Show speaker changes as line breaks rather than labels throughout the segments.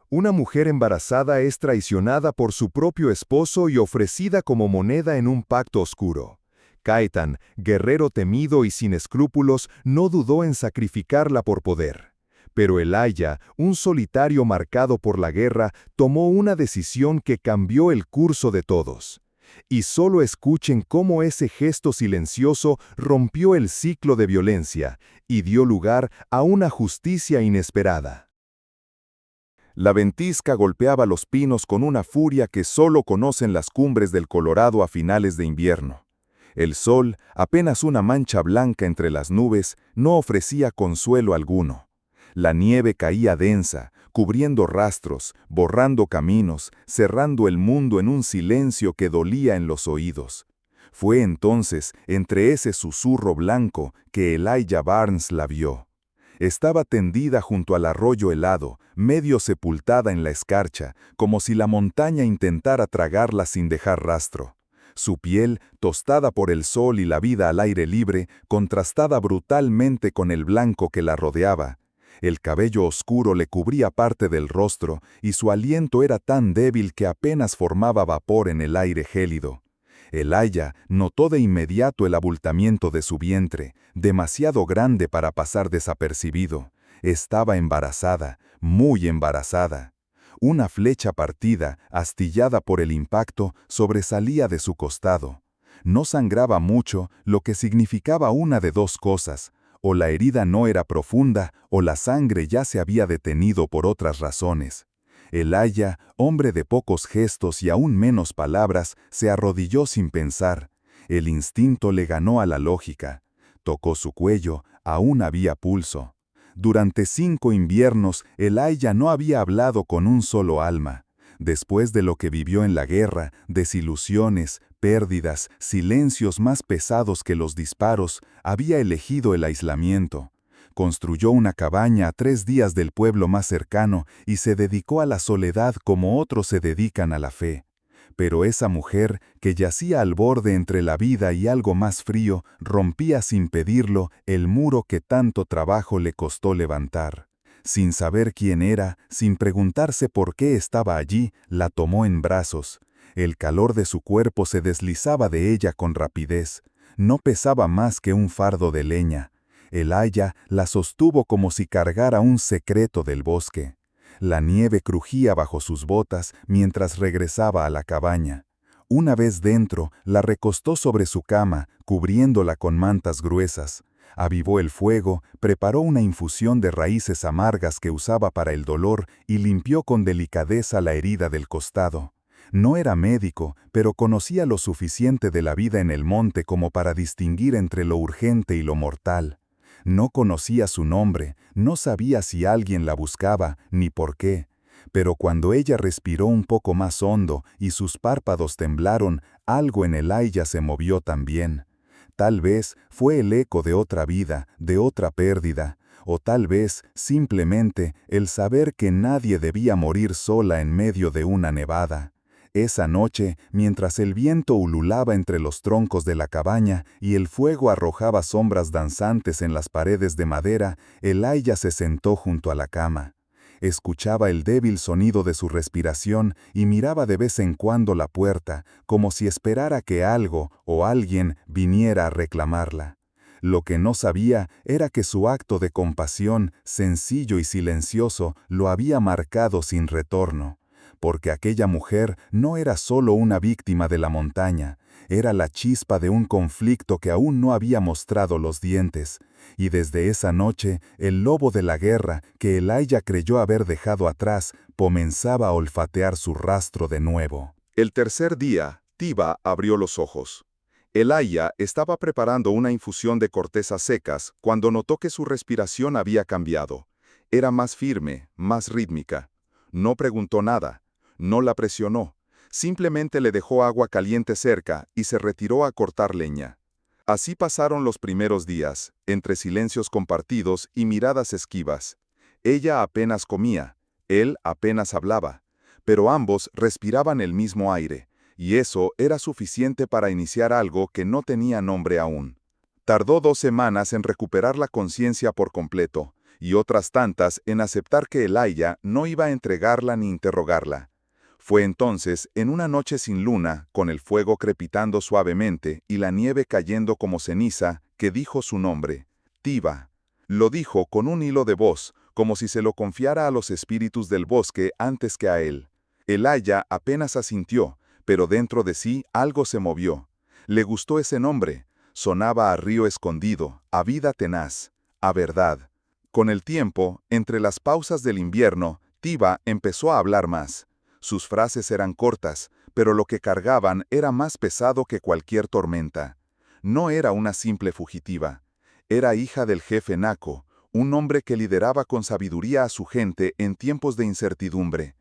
Una mujer embarazada es traicionada por su propio esposo y ofrecida como moneda en un pacto oscuro. Caetan, guerrero temido y sin escrúpulos, no dudó en sacrificarla por poder. Pero Elijah, un solitario marcado por la guerra, tomó una decisión que cambió el curso de todos. Y solo escuchen cómo ese gesto silencioso rompió el ciclo de violencia y dio lugar a una justicia inesperada. La ventisca golpeaba los pinos con una furia que solo conocen las cumbres del Colorado a finales de invierno. El sol, apenas una mancha blanca entre las nubes, no ofrecía consuelo alguno. La nieve caía densa, cubriendo rastros, borrando caminos, cerrando el mundo en un silencio que dolía en los oídos. Fue entonces, entre ese susurro blanco, que Elijah Barnes la vio. Estaba tendida junto al arroyo helado, medio sepultada en la escarcha, como si la montaña intentara tragarla sin dejar rastro. Su piel, tostada por el sol y la vida al aire libre, contrastaba brutalmente con el blanco que la rodeaba. El cabello oscuro le cubría parte del rostro, y su aliento era tan débil que apenas formaba vapor en el aire gélido. Elijah notó de inmediato el abultamiento de su vientre, demasiado grande para pasar desapercibido. Estaba embarazada, muy embarazada. Una flecha partida, astillada por el impacto, sobresalía de su costado. No sangraba mucho, lo que significaba una de dos cosas: o la herida no era profunda, o la sangre ya se había detenido por otras razones. Elijah, hombre de pocos gestos y aún menos palabras, se arrodilló sin pensar. El instinto le ganó a la lógica. Tocó su cuello, aún había pulso. Durante 5 inviernos, Elijah no había hablado con un solo alma. Después de lo que vivió en la guerra, desilusiones, pérdidas, silencios más pesados que los disparos, había elegido el aislamiento. Construyó una cabaña a 3 días del pueblo más cercano y se dedicó a la soledad como otros se dedican a la fe. Pero esa mujer, que yacía al borde entre la vida y algo más frío, rompía sin pedirlo el muro que tanto trabajo le costó levantar. Sin saber quién era, sin preguntarse por qué estaba allí, la tomó en brazos. El calor de su cuerpo se deslizaba de ella con rapidez. No pesaba más que un fardo de leña. Elijah la sostuvo como si cargara un secreto del bosque. La nieve crujía bajo sus botas mientras regresaba a la cabaña. Una vez dentro, la recostó sobre su cama, cubriéndola con mantas gruesas. Avivó el fuego, preparó una infusión de raíces amargas que usaba para el dolor y limpió con delicadeza la herida del costado. No era médico, pero conocía lo suficiente de la vida en el monte como para distinguir entre lo urgente y lo mortal. No conocía su nombre, no sabía si alguien la buscaba, ni por qué. Pero cuando ella respiró un poco más hondo y sus párpados temblaron, algo en Elijah se movió también. Tal vez fue el eco de otra vida, de otra pérdida, o tal vez, simplemente, el saber que nadie debía morir sola en medio de una nevada. Esa noche, mientras el viento ululaba entre los troncos de la cabaña y el fuego arrojaba sombras danzantes en las paredes de madera, Elijah se sentó junto a la cama. Escuchaba el débil sonido de su respiración y miraba de vez en cuando la puerta, como si esperara que algo o alguien viniera a reclamarla. Lo que no sabía era que su acto de compasión, sencillo y silencioso, lo había marcado sin retorno. Porque aquella mujer no era solo una víctima de la montaña, era la chispa de un conflicto que aún no había mostrado los dientes. Y desde esa noche, el lobo de la guerra, que Elijah creyó haber dejado atrás, comenzaba a olfatear su rastro de nuevo. El tercer día, Tiba abrió los ojos. Elijah estaba preparando una infusión de cortezas secas cuando notó que su respiración había cambiado. Era más firme, más rítmica. No preguntó nada. No la presionó, simplemente le dejó agua caliente cerca y se retiró a cortar leña. Así pasaron los primeros días, entre silencios compartidos y miradas esquivas. Ella apenas comía, él apenas hablaba, pero ambos respiraban el mismo aire, y eso era suficiente para iniciar algo que no tenía nombre aún. Tardó 2 semanas en recuperar la conciencia por completo,
y otras tantas en aceptar que Elijah no iba a entregarla ni interrogarla. Fue entonces, en una noche sin luna, con el fuego crepitando suavemente y la nieve cayendo como ceniza, que dijo su nombre, Tiba. Lo dijo con un hilo de voz, como si se lo confiara a los espíritus del bosque antes que a él. Elijah apenas asintió, pero dentro de sí algo se movió. Le gustó ese nombre. Sonaba a río escondido, a vida tenaz, a verdad. Con el tiempo, entre las pausas del invierno, Tiba empezó a hablar más. Sus frases eran cortas, pero lo que cargaban era más pesado que cualquier tormenta. No era una simple fugitiva. Era hija del jefe Naco, un hombre que lideraba con sabiduría a su gente en tiempos de incertidumbre.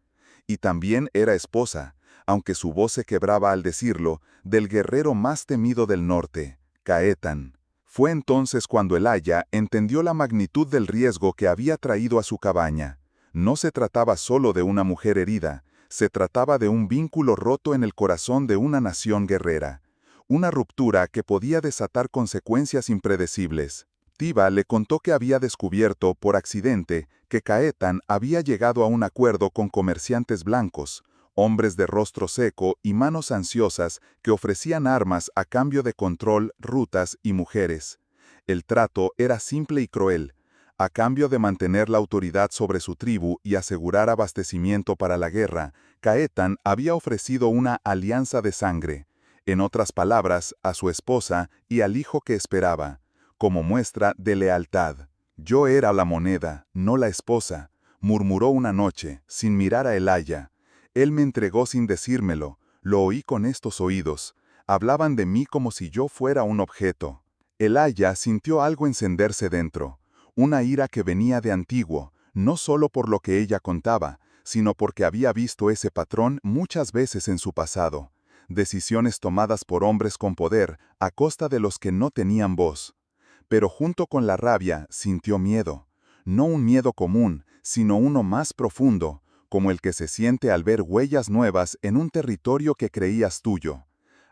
Y también era esposa, aunque su voz se quebraba al decirlo, del guerrero más temido del norte, Caetan. Fue entonces cuando Elijah entendió la magnitud del riesgo que había traído a su cabaña. No se trataba solo de una mujer herida, se trataba de un vínculo roto en el corazón de una nación guerrera. Una ruptura que podía desatar consecuencias impredecibles. Tiba le contó que había descubierto, por accidente, que Caetan había llegado a un acuerdo con comerciantes blancos, hombres de rostro seco y manos ansiosas que ofrecían armas a cambio de control, rutas y mujeres. El trato era simple y cruel. A cambio de mantener la autoridad sobre su tribu y asegurar abastecimiento para la guerra, Caetan había ofrecido una alianza de sangre. En otras palabras, a su esposa y al hijo que esperaba, como muestra de lealtad. Yo era la moneda, no la esposa, murmuró una noche, sin mirar a Elijah. Él me entregó sin decírmelo, lo oí con estos oídos. Hablaban de mí como si yo fuera un objeto. Elijah sintió algo encenderse dentro. Una ira que venía de antiguo, no solo por lo que ella contaba, sino porque había visto ese patrón muchas veces en su pasado. Decisiones tomadas por hombres con poder a costa de los que no tenían voz. Pero junto con la rabia sintió miedo. No un miedo común, sino uno más profundo, como el que se siente al ver huellas nuevas en un territorio que creías tuyo.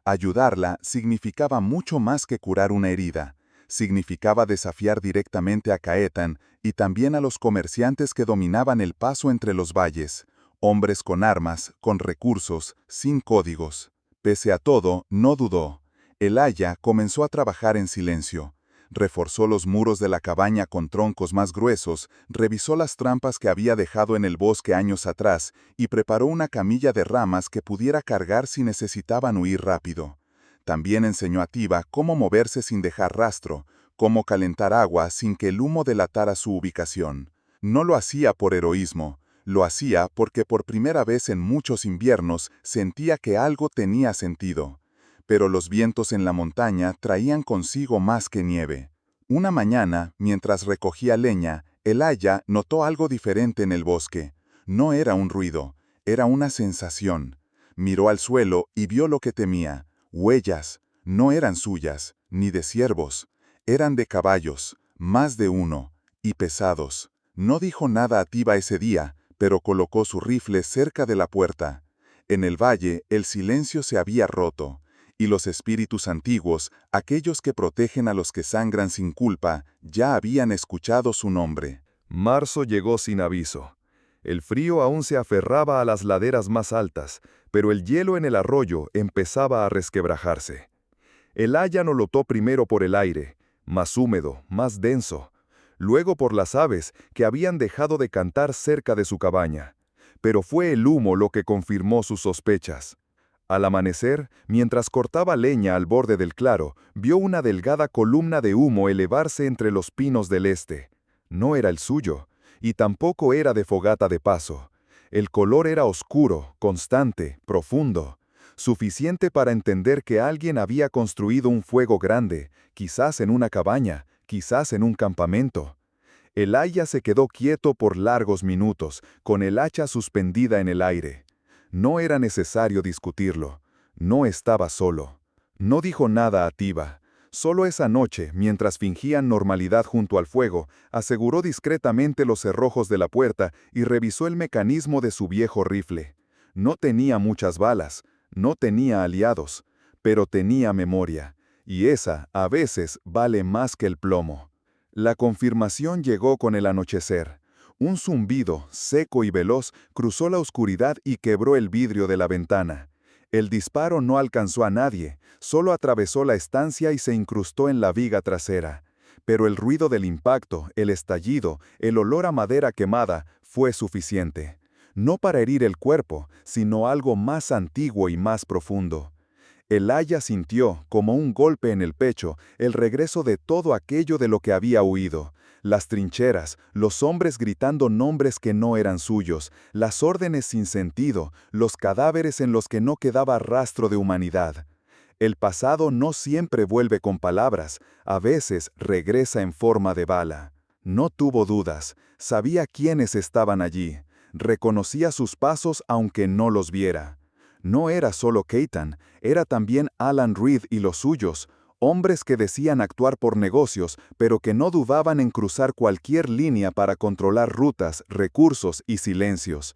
Ayudarla significaba mucho más que curar una herida. Significaba desafiar directamente a Caetan y también a los comerciantes que dominaban el paso entre los valles, hombres con armas, con recursos, sin códigos. Pese a todo, no dudó. Elijah comenzó a trabajar en silencio. Reforzó los muros de la cabaña con troncos más gruesos, revisó las trampas que había dejado en el bosque años atrás y preparó una camilla de ramas que pudiera cargar si necesitaban huir rápido. También enseñó a Tiba cómo moverse sin dejar rastro, cómo calentar agua sin que el humo delatara su ubicación. No lo hacía por heroísmo, lo hacía porque por primera vez en muchos inviernos sentía que algo tenía sentido. Pero los vientos en la montaña traían consigo más que nieve. Una mañana, mientras recogía leña, Elijah notó algo diferente en el bosque. No era un ruido, era una sensación. Miró al suelo y vio lo que temía. Huellas. No eran suyas, ni de ciervos. Eran de caballos, más de uno, y pesados. No dijo nada a Tiba ese día, pero colocó su rifle cerca de la puerta. En el valle, el silencio se había roto. Y los espíritus antiguos, aquellos que protegen a los que sangran sin culpa, ya habían escuchado su nombre.
Marzo llegó sin aviso. El frío aún se aferraba a las laderas más altas, pero el hielo en el arroyo empezaba a resquebrajarse. Elijah lo notó primero por el aire, más húmedo, más denso, luego por las aves que habían dejado de cantar cerca de su cabaña. Pero fue el humo lo que confirmó sus sospechas. Al amanecer, mientras cortaba leña al borde del claro, vio una delgada columna de humo elevarse entre los pinos del este. No era el suyo, y tampoco era de fogata de paso. El color era oscuro, constante, profundo, suficiente para entender que alguien había construido un fuego grande, quizás en una cabaña, quizás en un campamento. Elijah se quedó quieto por largos minutos, con el hacha suspendida en el aire. No era necesario discutirlo. No estaba solo. No dijo nada a Tiba. Solo esa noche, mientras fingían normalidad junto al fuego, aseguró discretamente los cerrojos de la puerta y revisó el mecanismo de su viejo rifle. No tenía muchas balas, no tenía aliados, pero tenía memoria, y esa, a veces, vale más que el plomo.
La confirmación llegó con el anochecer. Un zumbido, seco y veloz, cruzó la oscuridad y quebró el vidrio de la ventana. El disparo no alcanzó a nadie, solo atravesó la estancia y se incrustó en la viga trasera. Pero el ruido del impacto, el estallido, el olor a madera quemada, fue suficiente. No para herir el cuerpo, sino algo más antiguo y más profundo. Elijah sintió, como un golpe en el pecho, el regreso de todo aquello de lo que había huido. Las trincheras, los hombres gritando nombres que no eran suyos, las órdenes sin sentido, los cadáveres en los que no quedaba rastro de humanidad. El pasado no siempre vuelve con palabras, a veces regresa en forma de bala. No tuvo dudas, sabía quiénes estaban allí, reconocía sus pasos aunque no los viera. No era solo Keitan, era también Alan Reed y los suyos, hombres que decían actuar por negocios, pero que no dudaban en cruzar cualquier línea para controlar rutas, recursos y silencios.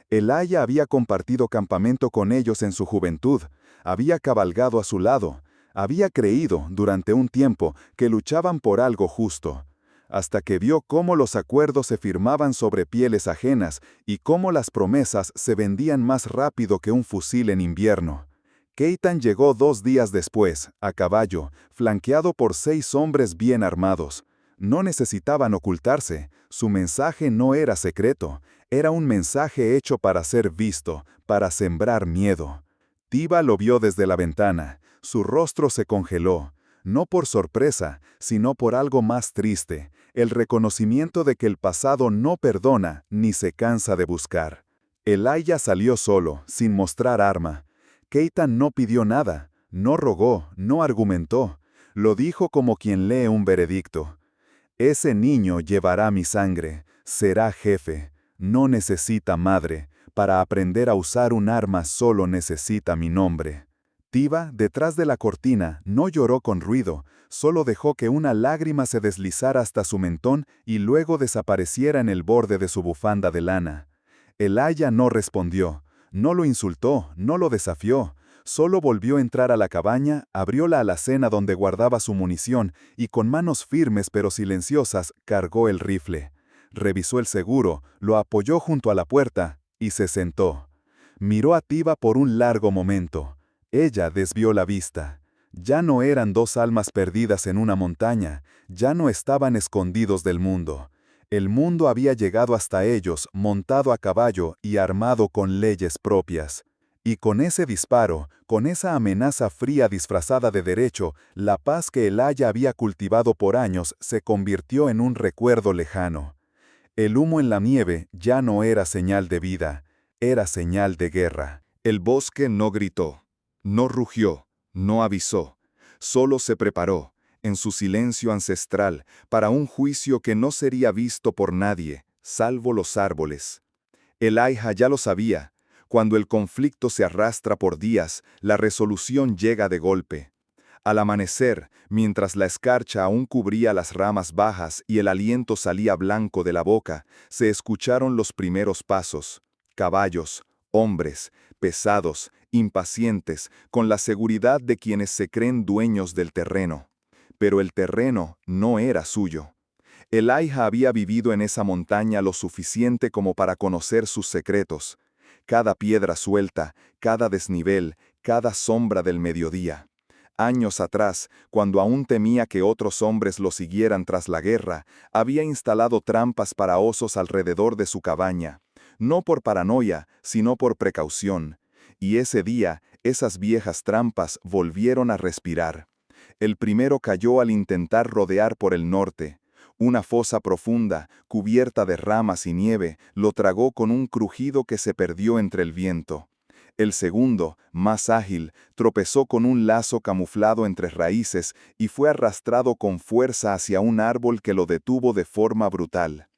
Elijah había compartido campamento con ellos en su juventud, había cabalgado a su lado, había creído, durante un tiempo, que luchaban por algo justo, hasta que vio cómo los acuerdos se firmaban sobre pieles ajenas y cómo las promesas se vendían más rápido que un fusil en invierno. Keitan llegó 2 días después, a caballo, flanqueado por 6 hombres bien armados. No necesitaban ocultarse, su mensaje no era secreto, era un mensaje hecho para ser visto, para sembrar miedo. Tiva lo vio desde la ventana, su rostro se congeló, no por sorpresa, sino por algo más triste, el reconocimiento de que el pasado no perdona ni se cansa de buscar. Elijah salió solo, sin mostrar arma. Keitan no pidió nada, no rogó, no argumentó, lo dijo como quien lee un veredicto. Ese niño llevará mi sangre, será jefe, no necesita madre, para aprender a usar un arma solo necesita mi nombre. Tiva, detrás de la cortina, no lloró con ruido, solo dejó que una lágrima se deslizara hasta su mentón y luego desapareciera en el borde de su bufanda de lana. Elijah no respondió, no lo insultó, no lo desafió, solo volvió a entrar a la cabaña, abrió la alacena donde guardaba su munición y con manos firmes pero silenciosas cargó el rifle. Revisó el seguro, lo apoyó junto a la puerta y se sentó. Miró a Tiva por un largo momento. Ella desvió la vista. Ya no eran 2 almas perdidas en una montaña, ya no estaban escondidos del mundo. El mundo había llegado hasta ellos, montado a caballo y armado con leyes propias. Y con ese disparo, con esa amenaza fría disfrazada de derecho, la paz que Elijah había cultivado por años se convirtió en un recuerdo lejano. El humo en la nieve ya no era señal de vida, era señal de guerra. El bosque no gritó, no rugió, no avisó, solo se preparó, en su silencio ancestral, para un juicio que no sería visto por nadie, salvo los árboles. Elijah ya lo sabía, cuando el conflicto se arrastra por días, la resolución llega de golpe. Al amanecer, mientras la escarcha aún cubría las ramas bajas y el aliento salía blanco de la boca, se escucharon los primeros pasos. Caballos, hombres, pesados, impacientes, con la seguridad de quienes se creen dueños del terreno. Pero el terreno no era suyo. Elijah había vivido en esa montaña lo suficiente como para conocer sus secretos. Cada piedra suelta, cada desnivel, cada sombra del mediodía. Años atrás, cuando aún temía que otros hombres lo siguieran tras la guerra, había instalado trampas para osos alrededor de su cabaña. No por paranoia, sino por precaución. Y ese día, esas viejas trampas volvieron a respirar. El primero cayó al intentar rodear por el norte. Una fosa profunda, cubierta de ramas y nieve, lo tragó con un crujido que se perdió entre el viento. El segundo, más ágil, tropezó con un lazo camuflado entre raíces y fue arrastrado con fuerza hacia un árbol que lo detuvo de forma brutal.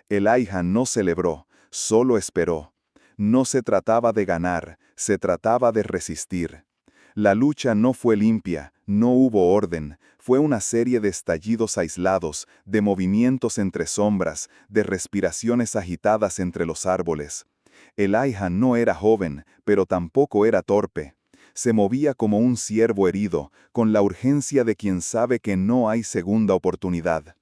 Elijah no celebró, solo esperó. No se trataba de ganar, se trataba de resistir. La lucha no fue limpia, no hubo orden, fue una serie de estallidos aislados, de movimientos entre sombras, de respiraciones agitadas entre los árboles. Elijah no era joven, pero tampoco era torpe. Se movía como un ciervo herido, con la urgencia de quien sabe que no hay segunda oportunidad.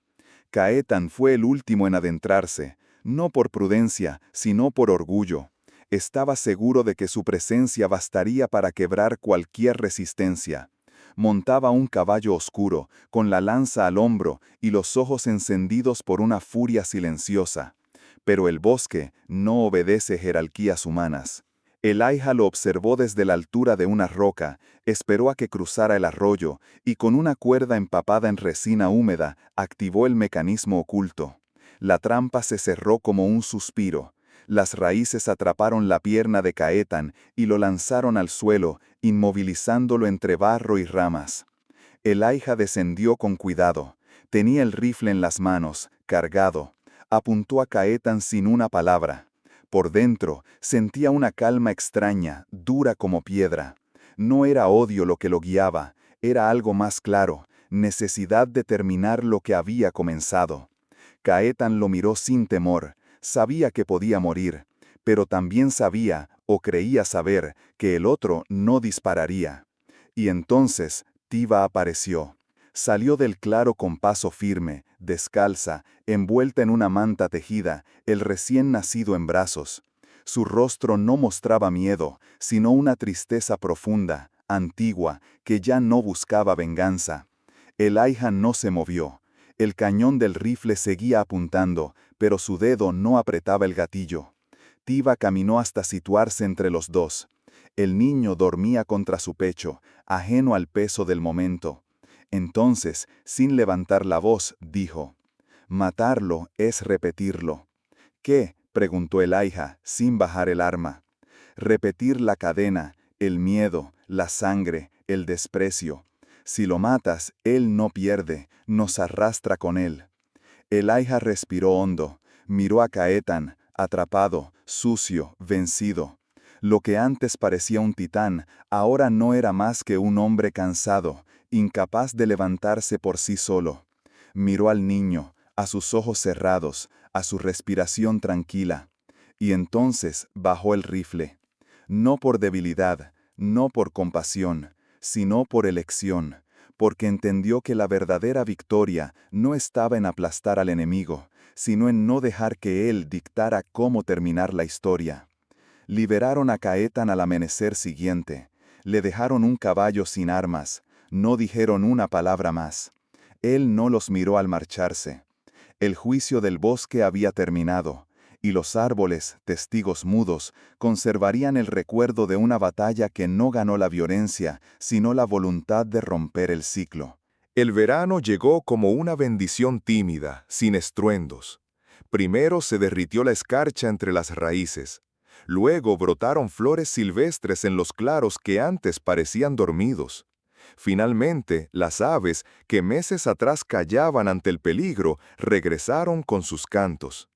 Caetan fue el último en adentrarse, no por prudencia, sino por orgullo. Estaba seguro de que su presencia bastaría para quebrar cualquier resistencia. Montaba un caballo oscuro, con la lanza al hombro y los ojos encendidos por una furia silenciosa. Pero el bosque no obedece jerarquías humanas. Elijah lo observó desde la altura de una roca, esperó a que cruzara el arroyo y con una cuerda empapada en resina húmeda activó el mecanismo oculto. La trampa se cerró como un suspiro. Las raíces atraparon la pierna de Caetan y lo lanzaron al suelo, inmovilizándolo entre barro y ramas. Elijah descendió con cuidado. Tenía el rifle en las manos, cargado. Apuntó a Caetan sin una palabra. Por dentro, sentía una calma extraña, dura como piedra. No era odio lo que lo guiaba, era algo más claro, necesidad de terminar lo que había comenzado. Caetan lo miró sin temor. Sabía que podía morir, pero también sabía, o creía saber, que el otro no dispararía. Y entonces, Tiva apareció. Salió del claro con paso firme, descalza, envuelta en una manta tejida, el recién nacido en brazos. Su rostro no mostraba miedo, sino una tristeza profunda, antigua, que ya no buscaba venganza. Elijah no se movió. El cañón del rifle seguía apuntando, pero su dedo no apretaba el gatillo. Tiva caminó hasta situarse entre los dos. El niño dormía contra su pecho, ajeno al peso del momento. Entonces, sin levantar la voz, dijo: «Matarlo es repetirlo». «¿Qué?», preguntó Elijah, sin bajar el arma. «Repetir la cadena, el miedo, la sangre, el desprecio. Si lo matas, él no pierde, nos arrastra con él». Elijah respiró hondo, miró a Caetan, atrapado, sucio, vencido. Lo que antes parecía un titán, ahora no era más que un hombre cansado, incapaz de levantarse por sí solo. Miró al niño, a sus ojos cerrados, a su respiración tranquila. Y entonces bajó el rifle. No por debilidad, no por compasión, sino por elección, porque entendió que la verdadera victoria no estaba en aplastar al enemigo, sino en no dejar que él dictara cómo terminar la historia. Liberaron a Caetan al amanecer siguiente. Le dejaron un caballo sin armas. No dijeron una palabra más. Él no los miró al marcharse. El juicio del bosque había terminado, y los árboles, testigos mudos, conservarían el recuerdo de una batalla que no ganó la violencia, sino la voluntad de romper el ciclo.
El verano llegó como una bendición tímida, sin estruendos. Primero se derritió la escarcha entre las raíces. Luego brotaron flores silvestres en los claros que antes parecían dormidos. Finalmente, las aves, que meses atrás callaban ante el peligro, regresaron con sus cantos.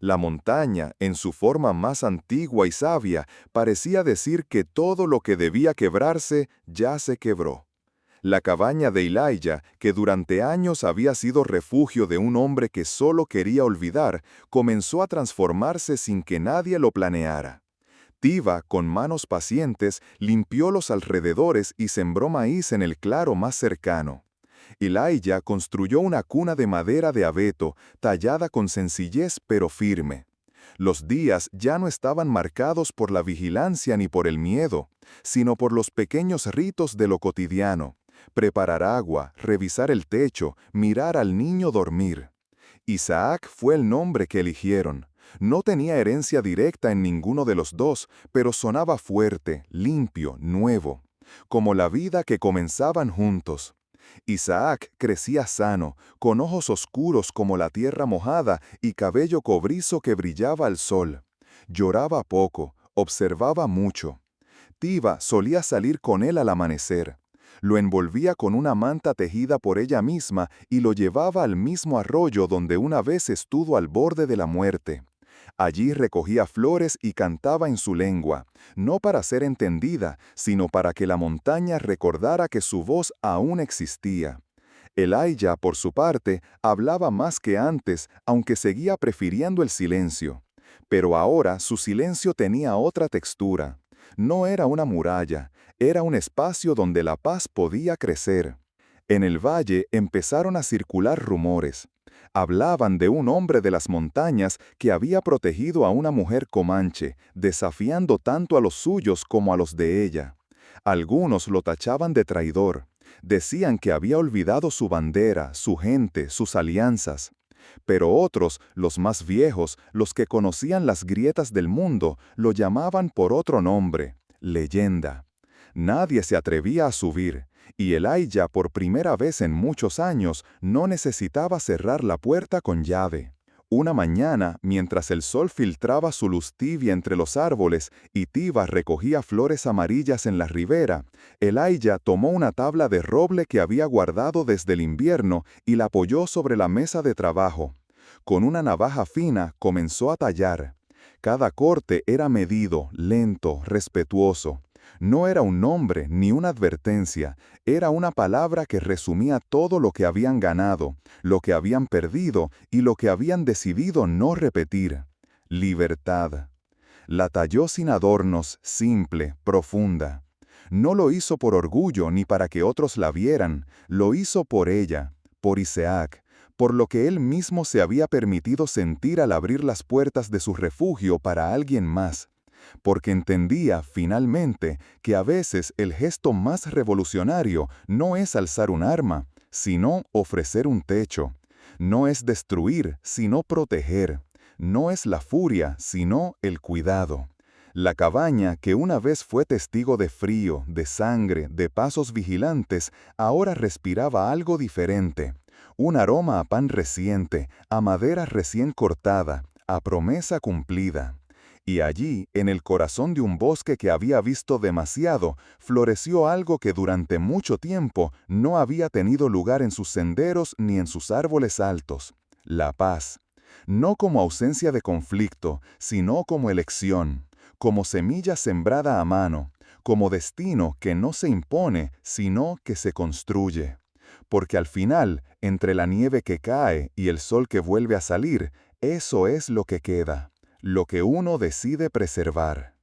La montaña, en su forma más antigua y sabia, parecía decir que todo lo que debía quebrarse ya se quebró. La cabaña de Elijah, que durante años había sido refugio de un hombre que solo quería olvidar, comenzó a transformarse sin que nadie lo planeara. Tiva, con manos pacientes, limpió los alrededores y sembró maíz en el claro más cercano. Elijah construyó una cuna de madera de abeto, tallada con sencillez pero firme. Los días ya no estaban marcados por la vigilancia ni por el miedo, sino por los pequeños ritos de lo cotidiano: preparar agua, revisar el techo, mirar al niño dormir. Isaac fue el nombre que eligieron. No tenía herencia directa en ninguno de los dos, pero sonaba fuerte, limpio, nuevo, como la vida que comenzaban juntos. Isaac crecía sano, con ojos oscuros como la tierra mojada y cabello cobrizo que brillaba al sol. Lloraba poco, observaba mucho. Tiva solía salir con él al amanecer. Lo envolvía con una manta tejida por ella misma y lo llevaba al mismo arroyo donde una vez estuvo al borde de la muerte. Allí recogía flores y cantaba en su lengua, no para ser entendida, sino para que la montaña recordara que su voz aún existía. Elijah, por su parte, hablaba más que antes, aunque seguía prefiriendo el silencio. Pero ahora su silencio tenía otra textura. No era una muralla, era un espacio donde la paz podía crecer. En el valle empezaron a circular rumores.
Hablaban de un hombre de las montañas que había protegido a una mujer comanche, desafiando tanto a los suyos como a los de ella. Algunos lo tachaban de traidor. Decían que había olvidado su bandera, su gente, sus alianzas. Pero otros, los más viejos, los que conocían las grietas del mundo, lo llamaban por otro nombre, leyenda. Nadie se atrevía a subir, y Elijah, por primera vez en muchos años, no necesitaba cerrar la puerta con llave. Una mañana, mientras el sol filtraba su luz tibia entre los árboles y Tiva recogía flores amarillas en la ribera, Elijah tomó una tabla de roble que había guardado desde el invierno y la apoyó sobre la mesa de trabajo. Con una navaja fina comenzó a tallar. Cada corte era medido, lento, respetuoso. No era un nombre ni una advertencia, era una palabra que resumía todo lo que habían ganado, lo que habían perdido y lo que habían decidido no repetir. Libertad. La talló sin adornos, simple, profunda. No lo hizo por orgullo ni para que otros la vieran, lo hizo por ella, por Isaac, por lo que él mismo se había permitido sentir al abrir las puertas de su refugio para alguien más. Porque entendía, finalmente, que a veces el gesto más revolucionario no es alzar un arma, sino ofrecer un techo. No es destruir, sino proteger. No es la furia, sino el cuidado. La cabaña, que una vez fue testigo de frío, de sangre, de pasos vigilantes, ahora respiraba algo diferente. Un aroma a pan reciente, a madera recién cortada, a promesa cumplida. Y allí, en el corazón de un bosque que había visto demasiado, floreció algo que durante mucho tiempo no había tenido lugar en sus senderos ni en sus árboles altos: la paz. No como ausencia de conflicto, sino como elección, como semilla sembrada a mano, como destino que no se impone, sino que se construye. Porque al final, entre la nieve que cae y el sol que vuelve a salir, eso es lo que queda, lo que uno decide preservar.